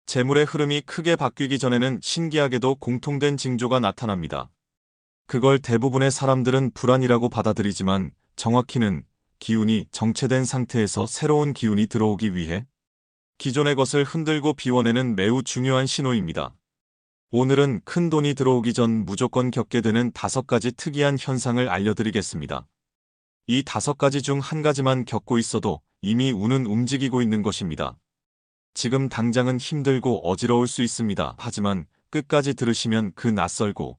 재물의 흐름이 크게 바뀌기 전에는 신기하게도 공통된 징조가 나타납니다. 그걸 대부분의 사람들은 불안이라고 받아들이지만 정확히는 기운이 정체된 상태에서 새로운 기운이 들어오기 위해 기존의 것을 흔들고 비워내는 매우 중요한 신호입니다. 오늘은 큰 돈이 들어오기 전 무조건 겪게 되는 5가지 특이한 현상을 알려드리겠습니다. 이 5가지 중 한 가지만 겪고 있어도 이미 운은 움직이고 있는 것입니다. 지금 당장은 힘들고 어지러울 수 있습니다. 하지만 끝까지 들으시면 그 낯설고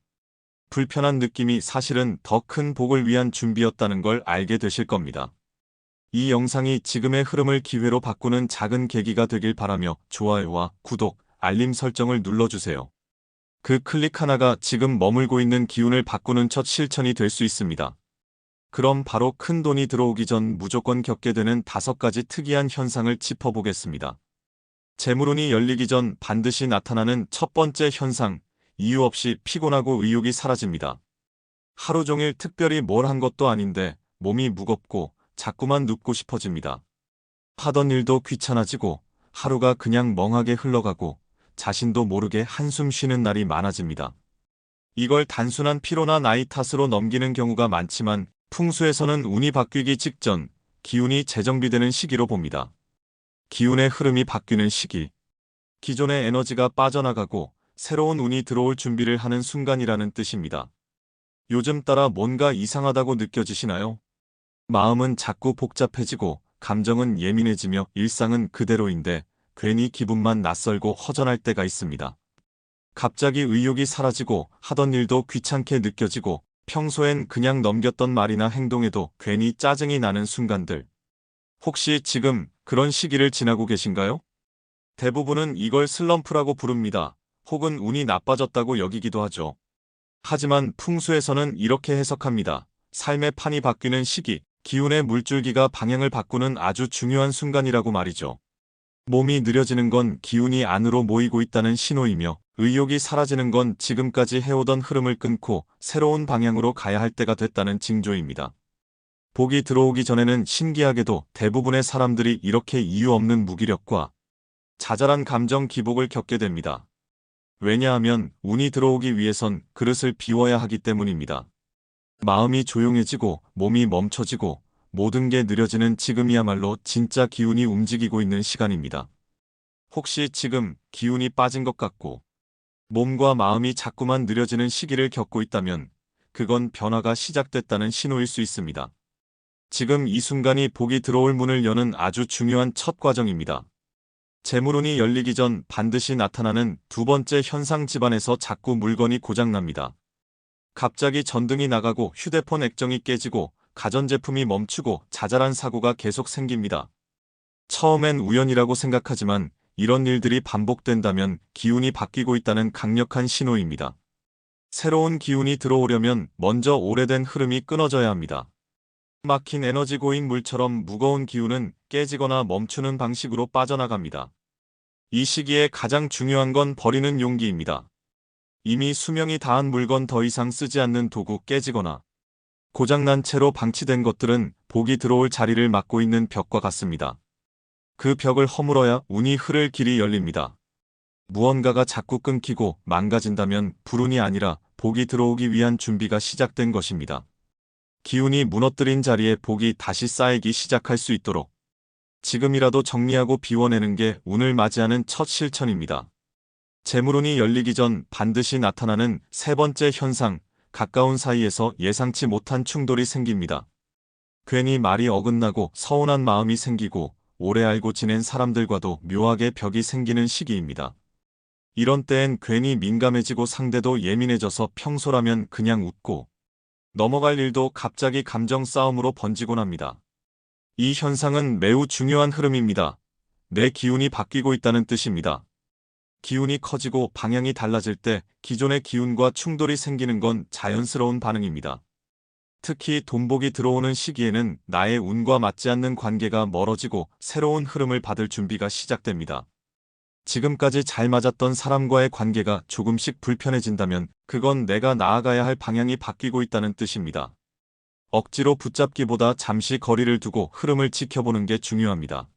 불편한 느낌이 사실은 더 큰 복을 위한 준비였다는 걸 알게 되실 겁니다. 이 영상이 지금의 흐름을 기회로 바꾸는 작은 계기가 되길 바라며 좋아요와 구독, 알림 설정을 눌러주세요. 그 클릭 하나가 지금 머물고 있는 기운을 바꾸는 첫 실천이 될 수 있습니다. 그럼 바로 큰 돈이 들어오기 전 무조건 겪게 되는 5가지 특이한 현상을 짚어보겠습니다. 재물운이 열리기 전 반드시 나타나는 첫 번째 현상, 이유 없이 피곤하고 의욕이 사라집니다. 하루 종일 특별히 뭘 한 것도 아닌데 몸이 무겁고 자꾸만 눕고 싶어집니다. 하던 일도 귀찮아지고 하루가 그냥 멍하게 흘러가고 자신도 모르게 한숨 쉬는 날이 많아집니다. 이걸 단순한 피로나 나이 탓으로 넘기는 경우가 많지만 풍수에서는 운이 바뀌기 직전 기운이 재정비되는 시기로 봅니다. 기운의 흐름이 바뀌는 시기, 기존의 에너지가 빠져나가고 새로운 운이 들어올 준비를 하는 순간이라는 뜻입니다. 요즘 따라 뭔가 이상하다고 느껴지시나요? 마음은 자꾸 복잡해지고 감정은 예민해지며 일상은 그대로인데 괜히 기분만 낯설고 허전할 때가 있습니다. 갑자기 의욕이 사라지고 하던 일도 귀찮게 느껴지고 평소엔 그냥 넘겼던 말이나 행동에도 괜히 짜증이 나는 순간들. 혹시 지금 그런 시기를 지나고 계신가요? 대부분은 이걸 슬럼프라고 부릅니다. 혹은 운이 나빠졌다고 여기기도 하죠. 하지만 풍수에서는 이렇게 해석합니다. 삶의 판이 바뀌는 시기, 기운의 물줄기가 방향을 바꾸는 아주 중요한 순간이라고 말이죠. 몸이 느려지는 건 기운이 안으로 모이고 있다는 신호이며 의욕이 사라지는 건 지금까지 해오던 흐름을 끊고 새로운 방향으로 가야 할 때가 됐다는 징조입니다. 복이 들어오기 전에는 신기하게도 대부분의 사람들이 이렇게 이유 없는 무기력과 자잘한 감정 기복을 겪게 됩니다. 왜냐하면 운이 들어오기 위해선 그릇을 비워야 하기 때문입니다. 마음이 조용해지고 몸이 멈춰지고 모든 게 느려지는 지금이야말로 진짜 기운이 움직이고 있는 시간입니다. 혹시 지금 기운이 빠진 것 같고 몸과 마음이 자꾸만 느려지는 시기를 겪고 있다면 그건 변화가 시작됐다는 신호일 수 있습니다. 지금 이 순간이 복이 들어올 문을 여는 아주 중요한 첫 과정입니다. 재물운이 열리기 전 반드시 나타나는 두 번째 현상, 집안에서 자꾸 물건이 고장납니다. 갑자기 전등이 나가고 휴대폰 액정이 깨지고 가전제품이 멈추고 자잘한 사고가 계속 생깁니다. 처음엔 우연이라고 생각하지만 이런 일들이 반복된다면 기운이 바뀌고 있다는 강력한 신호입니다. 새로운 기운이 들어오려면 먼저 오래된 흐름이 끊어져야 합니다. 막힌 에너지 고인 물처럼 무거운 기운은 깨지거나 멈추는 방식으로 빠져나갑니다. 이 시기에 가장 중요한 건 버리는 용기입니다. 이미 수명이 다한 물건, 더 이상 쓰지 않는 도구 깨지거나 고장난 채로 방치된 것들은 복이 들어올 자리를 막고 있는 벽과 같습니다. 그 벽을 허물어야 운이 흐를 길이 열립니다. 무언가가 자꾸 끊기고 망가진다면 불운이 아니라 복이 들어오기 위한 준비가 시작된 것입니다. 기운이 무너뜨린 자리에 복이 다시 쌓이기 시작할 수 있도록 지금이라도 정리하고 비워내는 게 운을 맞이하는 첫 실천입니다. 재물운이 열리기 전 반드시 나타나는 세 번째 현상, 가까운 사이에서 예상치 못한 충돌이 생깁니다. 괜히 말이 어긋나고 서운한 마음이 생기고 오래 알고 지낸 사람들과도 묘하게 벽이 생기는 시기입니다. 이런 때엔 괜히 민감해지고 상대도 예민해져서 평소라면 그냥 웃고 넘어갈 일도 갑자기 감정 싸움으로 번지곤 합니다. 이 현상은 매우 중요한 흐름입니다. 내 기운이 바뀌고 있다는 뜻입니다. 기운이 커지고 방향이 달라질 때 기존의 기운과 충돌이 생기는 건 자연스러운 반응입니다. 특히 돈복이 들어오는 시기에는 나의 운과 맞지 않는 관계가 멀어지고 새로운 흐름을 받을 준비가 시작됩니다. 지금까지 잘 맞았던 사람과의 관계가 조금씩 불편해진다면 그건 내가 나아가야 할 방향이 바뀌고 있다는 뜻입니다. 억지로 붙잡기보다 잠시 거리를 두고 흐름을 지켜보는 게 중요합니다.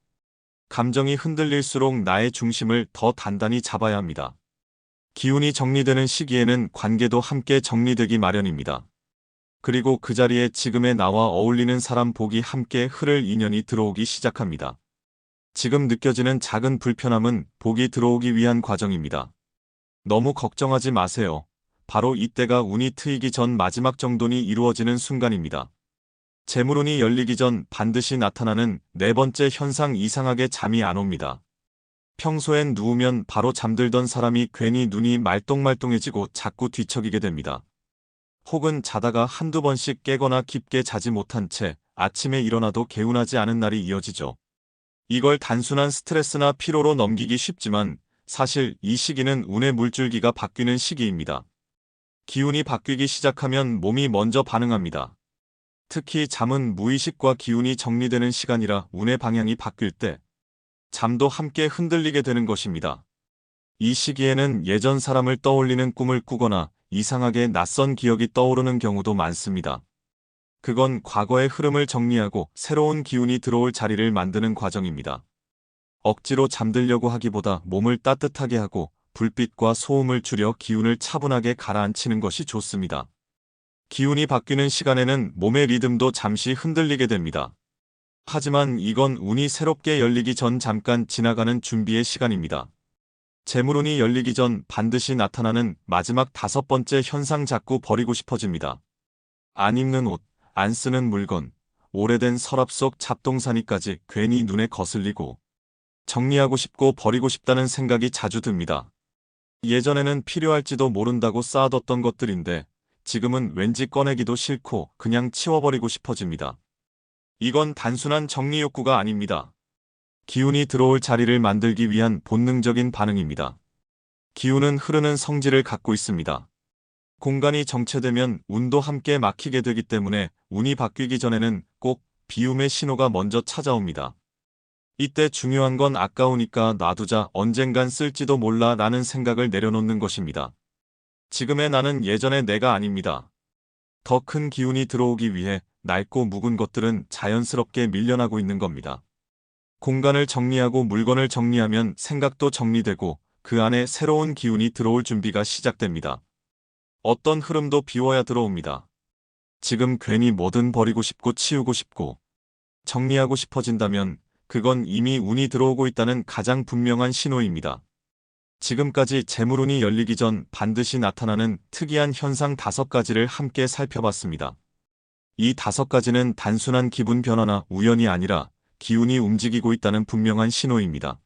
감정이 흔들릴수록 나의 중심을 더 단단히 잡아야 합니다. 기운이 정리되는 시기에는 관계도 함께 정리되기 마련입니다. 그리고 그 자리에 지금의 나와 어울리는 사람 복이 함께 흐를 인연이 들어오기 시작합니다. 지금 느껴지는 작은 불편함은 복이 들어오기 위한 과정입니다. 너무 걱정하지 마세요. 바로 이때가 운이 트이기 전 마지막 정돈이 이루어지는 순간입니다. 재물운이 열리기 전 반드시 나타나는 네 번째 현상 이상하게 잠이 안 옵니다. 평소엔 누우면 바로 잠들던 사람이 괜히 눈이 말똥말똥해지고 자꾸 뒤척이게 됩니다. 혹은 자다가 한두 번씩 깨거나 깊게 자지 못한 채 아침에 일어나도 개운하지 않은 날이 이어지죠. 이걸 단순한 스트레스나 피로로 넘기기 쉽지만 사실 이 시기는 운의 물줄기가 바뀌는 시기입니다. 기운이 바뀌기 시작하면 몸이 먼저 반응합니다. 특히 잠은 무의식과 기운이 정리되는 시간이라 운의 방향이 바뀔 때 잠도 함께 흔들리게 되는 것입니다. 이 시기에는 예전 사람을 떠올리는 꿈을 꾸거나 이상하게 낯선 기억이 떠오르는 경우도 많습니다. 그건 과거의 흐름을 정리하고 새로운 기운이 들어올 자리를 만드는 과정입니다. 억지로 잠들려고 하기보다 몸을 따뜻하게 하고 불빛과 소음을 줄여 기운을 차분하게 가라앉히는 것이 좋습니다. 기운이 바뀌는 시간에는 몸의 리듬도 잠시 흔들리게 됩니다. 하지만 이건 운이 새롭게 열리기 전 잠깐 지나가는 준비의 시간입니다. 재물운이 열리기 전 반드시 나타나는 마지막 다섯 번째 현상 자꾸 버리고 싶어집니다. 안 입는 옷, 안 쓰는 물건, 오래된 서랍 속 잡동사니까지 괜히 눈에 거슬리고 정리하고 싶고 버리고 싶다는 생각이 자주 듭니다. 예전에는 필요할지도 모른다고 쌓아뒀던 것들인데 지금은 왠지 꺼내기도 싫고 그냥 치워버리고 싶어집니다. 이건 단순한 정리 욕구가 아닙니다. 기운이 들어올 자리를 만들기 위한 본능적인 반응입니다. 기운은 흐르는 성질을 갖고 있습니다. 공간이 정체되면 운도 함께 막히게 되기 때문에 운이 바뀌기 전에는 꼭 비움의 신호가 먼저 찾아옵니다. 이때 중요한 건 아까우니까 놔두자 언젠간 쓸지도 몰라 라는 생각을 내려놓는 것입니다. 지금의 나는 예전의 내가 아닙니다. 더 큰 기운이 들어오기 위해 낡고 묵은 것들은 자연스럽게 밀려나고 있는 겁니다. 공간을 정리하고 물건을 정리하면 생각도 정리되고 그 안에 새로운 기운이 들어올 준비가 시작됩니다. 어떤 흐름도 비워야 들어옵니다. 지금 괜히 뭐든 버리고 싶고 치우고 싶고 정리하고 싶어진다면 그건 이미 운이 들어오고 있다는 가장 분명한 신호입니다. 지금까지 재물운이 열리기 전 반드시 나타나는 특이한 현상 5가지를 함께 살펴봤습니다. 이 5가지는 단순한 기분 변화나 우연이 아니라 기운이 움직이고 있다는 분명한 신호입니다.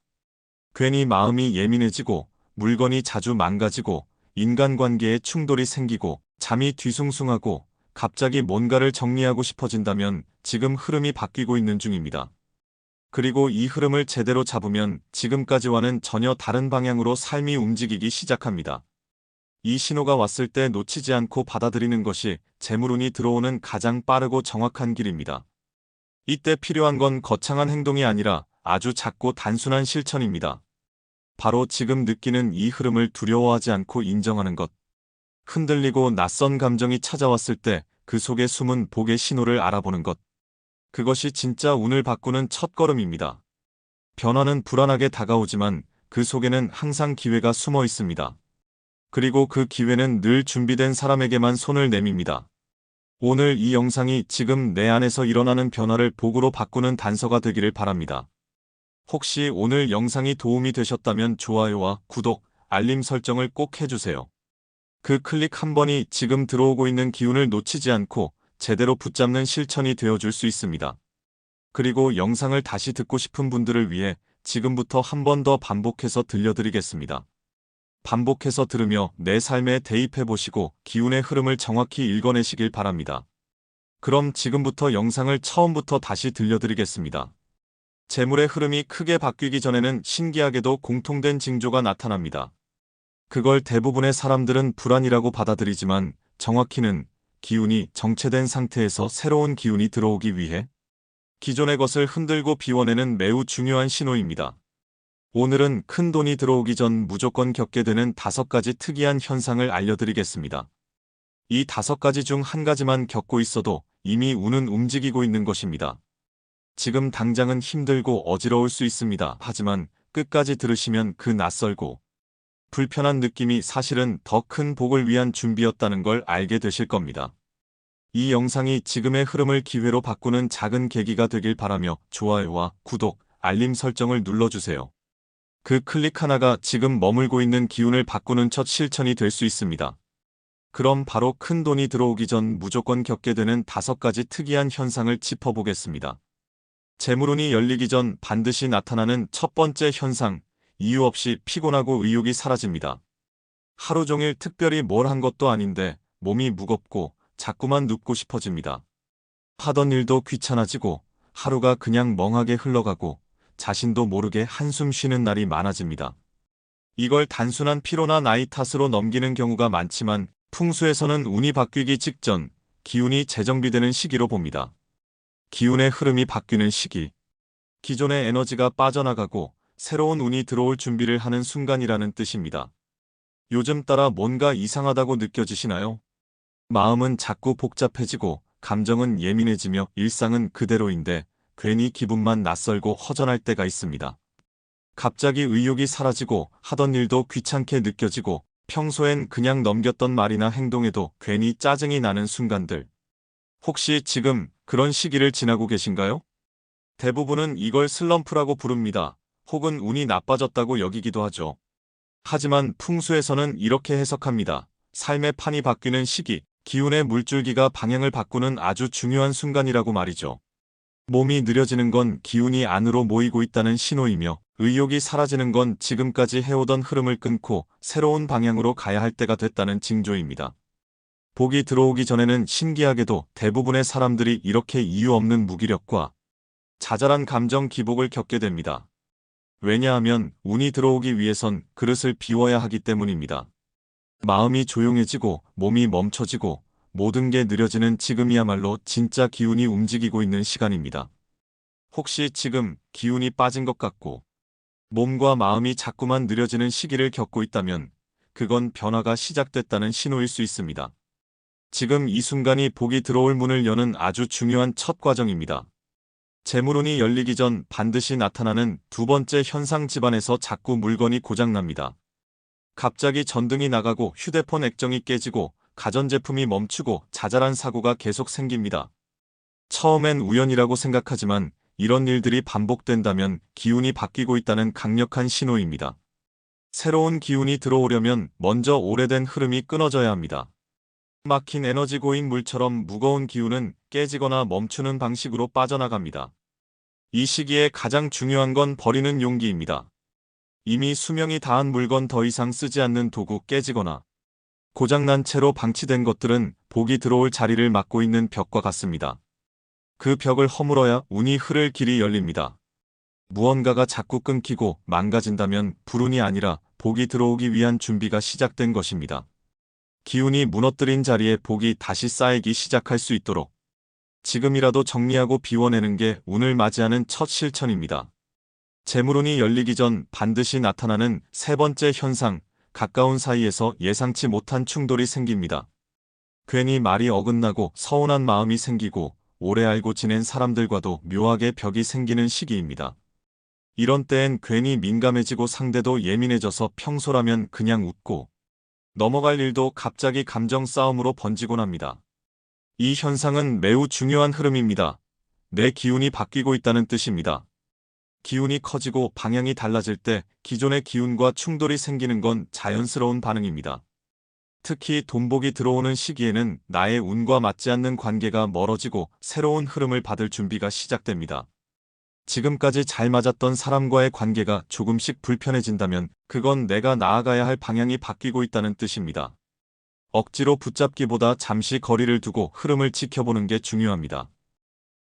괜히 마음이 예민해지고 물건이 자주 망가지고 인간관계에 충돌이 생기고 잠이 뒤숭숭하고 갑자기 뭔가를 정리하고 싶어진다면 지금 흐름이 바뀌고 있는 중입니다. 그리고 이 흐름을 제대로 잡으면 지금까지와는 전혀 다른 방향으로 삶이 움직이기 시작합니다. 이 신호가 왔을 때 놓치지 않고 받아들이는 것이 재물운이 들어오는 가장 빠르고 정확한 길입니다. 이때 필요한 건 거창한 행동이 아니라 아주 작고 단순한 실천입니다. 바로 지금 느끼는 이 흐름을 두려워하지 않고 인정하는 것. 흔들리고 낯선 감정이 찾아왔을 때 그 속에 숨은 복의 신호를 알아보는 것. 그것이 진짜 운을 바꾸는 첫걸음입니다. 변화는 불안하게 다가오지만 그 속에는 항상 기회가 숨어 있습니다. 그리고 그 기회는 늘 준비된 사람에게만 손을 내밉니다. 오늘 이 영상이 지금 내 안에서 일어나는 변화를 복으로 바꾸는 단서가 되기를 바랍니다. 혹시 오늘 영상이 도움이 되셨다면 좋아요와 구독, 알림 설정을 꼭 해주세요. 그 클릭 한 번이 지금 들어오고 있는 기운을 놓치지 않고 제대로 붙잡는 실천이 되어줄 수 있습니다. 그리고 영상을 다시 듣고 싶은 분들을 위해 지금부터 한 번 더 반복해서 들려드리겠습니다. 반복해서 들으며 내 삶에 대입해보시고 기운의 흐름을 정확히 읽어내시길 바랍니다. 그럼 지금부터 영상을 처음부터 다시 들려드리겠습니다. 재물의 흐름이 크게 바뀌기 전에는 신기하게도 공통된 징조가 나타납니다. 그걸 대부분의 사람들은 불안이라고 받아들이지만 정확히는 기운이 정체된 상태에서 새로운 기운이 들어오기 위해 기존의 것을 흔들고 비워내는 매우 중요한 신호입니다. 오늘은 큰 돈이 들어오기 전 무조건 겪게 되는 5가지 특이한 현상을 알려드리겠습니다. 이 5가지 중 한 가지만 겪고 있어도 이미 운은 움직이고 있는 것입니다. 지금 당장은 힘들고 어지러울 수 있습니다. 하지만 끝까지 들으시면 그 낯설고 불편한 느낌이 사실은 더 큰 복을 위한 준비였다는 걸 알게 되실 겁니다. 이 영상이 지금의 흐름을 기회로 바꾸는 작은 계기가 되길 바라며 좋아요와 구독, 알림 설정을 눌러주세요. 그 클릭 하나가 지금 머물고 있는 기운을 바꾸는 첫 실천이 될 수 있습니다. 그럼 바로 큰 돈이 들어오기 전 무조건 겪게 되는 5가지 특이한 현상을 짚어보겠습니다. 재물운이 열리기 전 반드시 나타나는 첫 번째 현상, 이유 없이 피곤하고 의욕이 사라집니다. 하루 종일 특별히 뭘 한 것도 아닌데 몸이 무겁고 자꾸만 눕고 싶어집니다. 하던 일도 귀찮아지고 하루가 그냥 멍하게 흘러가고 자신도 모르게 한숨 쉬는 날이 많아집니다. 이걸 단순한 피로나 나이 탓으로 넘기는 경우가 많지만 풍수에서는 운이 바뀌기 직전 기운이 재정비되는 시기로 봅니다. 기운의 흐름이 바뀌는 시기. 기존의 에너지가 빠져나가고 새로운 운이 들어올 준비를 하는 순간이라는 뜻입니다. 요즘 따라 뭔가 이상하다고 느껴지시나요? 마음은 자꾸 복잡해지고 감정은 예민해지며 일상은 그대로인데 괜히 기분만 낯설고 허전할 때가 있습니다. 갑자기 의욕이 사라지고 하던 일도 귀찮게 느껴지고 평소엔 그냥 넘겼던 말이나 행동에도 괜히 짜증이 나는 순간들. 혹시 지금 그런 시기를 지나고 계신가요? 대부분은 이걸 슬럼프라고 부릅니다. 혹은 운이 나빠졌다고 여기기도 하죠. 하지만 풍수에서는 이렇게 해석합니다. 삶의 판이 바뀌는 시기, 기운의 물줄기가 방향을 바꾸는 아주 중요한 순간이라고 말이죠. 몸이 느려지는 건 기운이 안으로 모이고 있다는 신호이며 의욕이 사라지는 건 지금까지 해오던 흐름을 끊고 새로운 방향으로 가야 할 때가 됐다는 징조입니다. 복이 들어오기 전에는 신기하게도 대부분의 사람들이 이렇게 이유 없는 무기력과 자잘한 감정 기복을 겪게 됩니다. 왜냐하면 운이 들어오기 위해선 그릇을 비워야 하기 때문입니다. 마음이 조용해지고 몸이 멈춰지고 모든 게 느려지는 지금이야말로 진짜 기운이 움직이고 있는 시간입니다. 혹시 지금 기운이 빠진 것 같고 몸과 마음이 자꾸만 느려지는 시기를 겪고 있다면 그건 변화가 시작됐다는 신호일 수 있습니다. 지금 이 순간이 복이 들어올 문을 여는 아주 중요한 첫 과정입니다. 재물운이 열리기 전 반드시 나타나는 두 번째 현상, 집안에서 자꾸 물건이 고장납니다. 갑자기 전등이 나가고 휴대폰 액정이 깨지고 가전제품이 멈추고 자잘한 사고가 계속 생깁니다. 처음엔 우연이라고 생각하지만 이런 일들이 반복된다면 기운이 바뀌고 있다는 강력한 신호입니다. 새로운 기운이 들어오려면 먼저 오래된 흐름이 끊어져야 합니다. 막힌 에너지 고인 물처럼 무거운 기운은 깨지거나 멈추는 방식으로 빠져나갑니다. 이 시기에 가장 중요한 건 버리는 용기입니다. 이미 수명이 다한 물건, 더 이상 쓰지 않는 도구, 깨지거나 고장난 채로 방치된 것들은 복이 들어올 자리를 막고 있는 벽과 같습니다. 그 벽을 허물어야 운이 흐를 길이 열립니다. 무언가가 자꾸 끊기고 망가진다면 불운이 아니라 복이 들어오기 위한 준비가 시작된 것입니다. 기운이 무너뜨린 자리에 복이 다시 쌓이기 시작할 수 있도록 지금이라도 정리하고 비워내는 게 운을 맞이하는 첫 실천입니다. 재물운이 열리기 전 반드시 나타나는 세 번째 현상, 가까운 사이에서 예상치 못한 충돌이 생깁니다. 괜히 말이 어긋나고 서운한 마음이 생기고 오래 알고 지낸 사람들과도 묘하게 벽이 생기는 시기입니다. 이런 때엔 괜히 민감해지고 상대도 예민해져서 평소라면 그냥 웃고 넘어갈 일도 갑자기 감정 싸움으로 번지곤 합니다. 이 현상은 매우 중요한 흐름입니다. 내 기운이 바뀌고 있다는 뜻입니다. 기운이 커지고 방향이 달라질 때 기존의 기운과 충돌이 생기는 건 자연스러운 반응입니다. 특히 돈복이 들어오는 시기에는 나의 운과 맞지 않는 관계가 멀어지고 새로운 흐름을 받을 준비가 시작됩니다. 지금까지 잘 맞았던 사람과의 관계가 조금씩 불편해진다면 그건 내가 나아가야 할 방향이 바뀌고 있다는 뜻입니다. 억지로 붙잡기보다 잠시 거리를 두고 흐름을 지켜보는 게 중요합니다.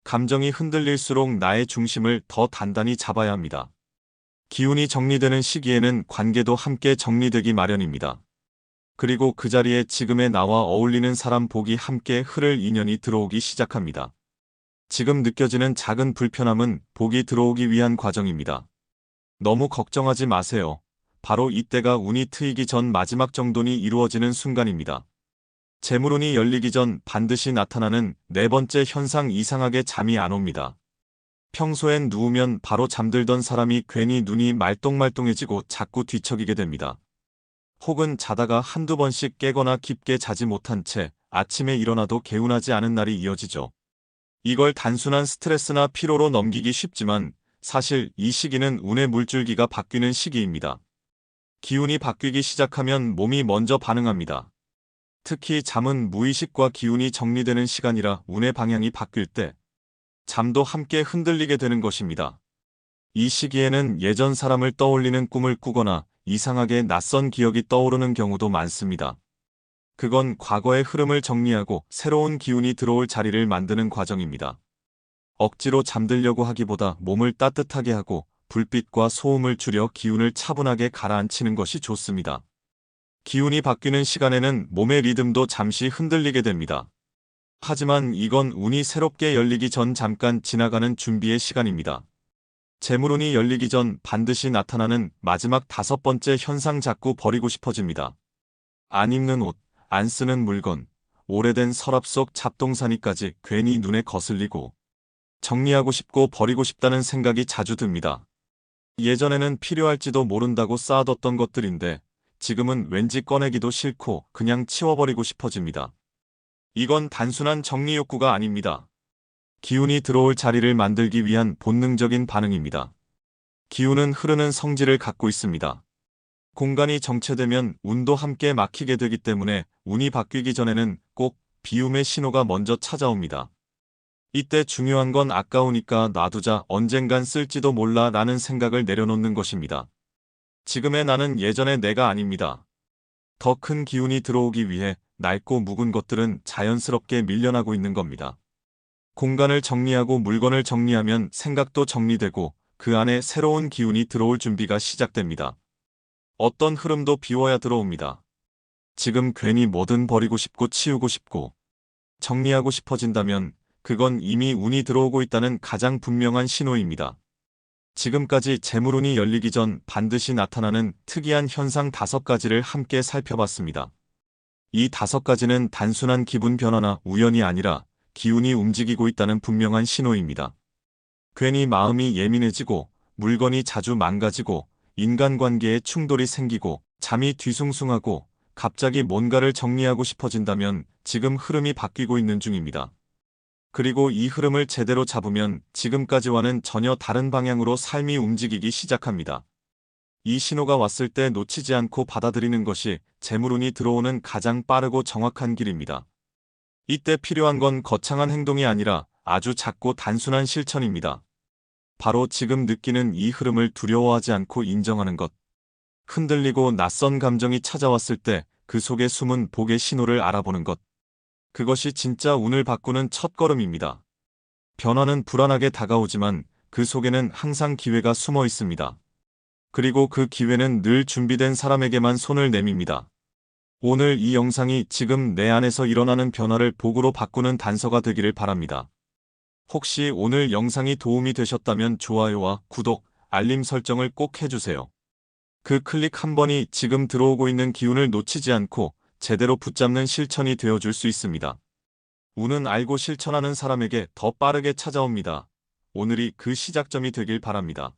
감정이 흔들릴수록 나의 중심을 더 단단히 잡아야 합니다. 기운이 정리되는 시기에는 관계도 함께 정리되기 마련입니다. 그리고 그 자리에 지금의 나와 어울리는 사람, 복이 함께 흐를 인연이 들어오기 시작합니다. 지금 느껴지는 작은 불편함은 복이 들어오기 위한 과정입니다. 너무 걱정하지 마세요. 바로 이때가 운이 트이기 전 마지막 정돈이 이루어지는 순간입니다. 재물운이 열리기 전 반드시 나타나는 네 번째 현상, 이상하게 잠이 안 옵니다. 평소엔 누우면 바로 잠들던 사람이 괜히 눈이 말똥말똥해지고 자꾸 뒤척이게 됩니다. 혹은 자다가 한두 번씩 깨거나 깊게 자지 못한 채 아침에 일어나도 개운하지 않은 날이 이어지죠. 이걸 단순한 스트레스나 피로로 넘기기 쉽지만 사실 이 시기는 운의 물줄기가 바뀌는 시기입니다. 기운이 바뀌기 시작하면 몸이 먼저 반응합니다. 특히 잠은 무의식과 기운이 정리되는 시간이라 운의 방향이 바뀔 때 잠도 함께 흔들리게 되는 것입니다. 이 시기에는 예전 사람을 떠올리는 꿈을 꾸거나 이상하게 낯선 기억이 떠오르는 경우도 많습니다. 그건 과거의 흐름을 정리하고 새로운 기운이 들어올 자리를 만드는 과정입니다. 억지로 잠들려고 하기보다 몸을 따뜻하게 하고 불빛과 소음을 줄여 기운을 차분하게 가라앉히는 것이 좋습니다. 기운이 바뀌는 시간에는 몸의 리듬도 잠시 흔들리게 됩니다. 하지만 이건 운이 새롭게 열리기 전 잠깐 지나가는 준비의 시간입니다. 재물운이 열리기 전 반드시 나타나는 마지막 5번째 현상 자꾸 버리고 싶어집니다. 안 입는 옷, 안 쓰는 물건, 오래된 서랍 속 잡동사니까지 괜히 눈에 거슬리고 정리하고 싶고 버리고 싶다는 생각이 자주 듭니다. 예전에는 필요할지도 모른다고 쌓아뒀던 것들인데 지금은 왠지 꺼내기도 싫고 그냥 치워버리고 싶어집니다. 이건 단순한 정리 욕구가 아닙니다. 기운이 들어올 자리를 만들기 위한 본능적인 반응입니다. 기운은 흐르는 성질을 갖고 있습니다. 공간이 정체되면 운도 함께 막히게 되기 때문에 운이 바뀌기 전에는 꼭 비움의 신호가 먼저 찾아옵니다. 이때 중요한 건 아까우니까 놔두자, 언젠간 쓸지도 몰라 라는 생각을 내려놓는 것입니다. 지금의 나는 예전의 내가 아닙니다. 더 큰 기운이 들어오기 위해 낡고 묵은 것들은 자연스럽게 밀려나고 있는 겁니다. 공간을 정리하고 물건을 정리하면 생각도 정리되고 그 안에 새로운 기운이 들어올 준비가 시작됩니다. 어떤 흐름도 비워야 들어옵니다. 지금 괜히 뭐든 버리고 싶고 치우고 싶고 정리하고 싶어진다면 그건 이미 운이 들어오고 있다는 가장 분명한 신호입니다. 지금까지 재물운이 열리기 전 반드시 나타나는 특이한 현상 5가지를 함께 살펴봤습니다. 이 5가지는 단순한 기분 변화나 우연이 아니라 기운이 움직이고 있다는 분명한 신호입니다. 괜히 마음이 예민해지고 물건이 자주 망가지고 인간관계에 충돌이 생기고 잠이 뒤숭숭하고 갑자기 뭔가를 정리하고 싶어진다면 지금 흐름이 바뀌고 있는 중입니다. 그리고 이 흐름을 제대로 잡으면 지금까지와는 전혀 다른 방향으로 삶이 움직이기 시작합니다. 이 신호가 왔을 때 놓치지 않고 받아들이는 것이 재물운이 들어오는 가장 빠르고 정확한 길입니다. 이때 필요한 건 거창한 행동이 아니라 아주 작고 단순한 실천입니다. 바로 지금 느끼는 이 흐름을 두려워하지 않고 인정하는 것. 흔들리고 낯선 감정이 찾아왔을 때 그 속에 숨은 복의 신호를 알아보는 것. 그것이 진짜 운을 바꾸는 첫걸음입니다. 변화는 불안하게 다가오지만 그 속에는 항상 기회가 숨어 있습니다. 그리고 그 기회는 늘 준비된 사람에게만 손을 내밉니다. 오늘 이 영상이 지금 내 안에서 일어나는 변화를 복으로 바꾸는 단서가 되기를 바랍니다. 혹시 오늘 영상이 도움이 되셨다면 좋아요와 구독, 알림 설정을 꼭 해주세요. 그 클릭 한 번이 지금 들어오고 있는 기운을 놓치지 않고 제대로 붙잡는 실천이 되어줄 수 있습니다. 운은 알고 실천하는 사람에게 더 빠르게 찾아옵니다. 오늘이 그 시작점이 되길 바랍니다.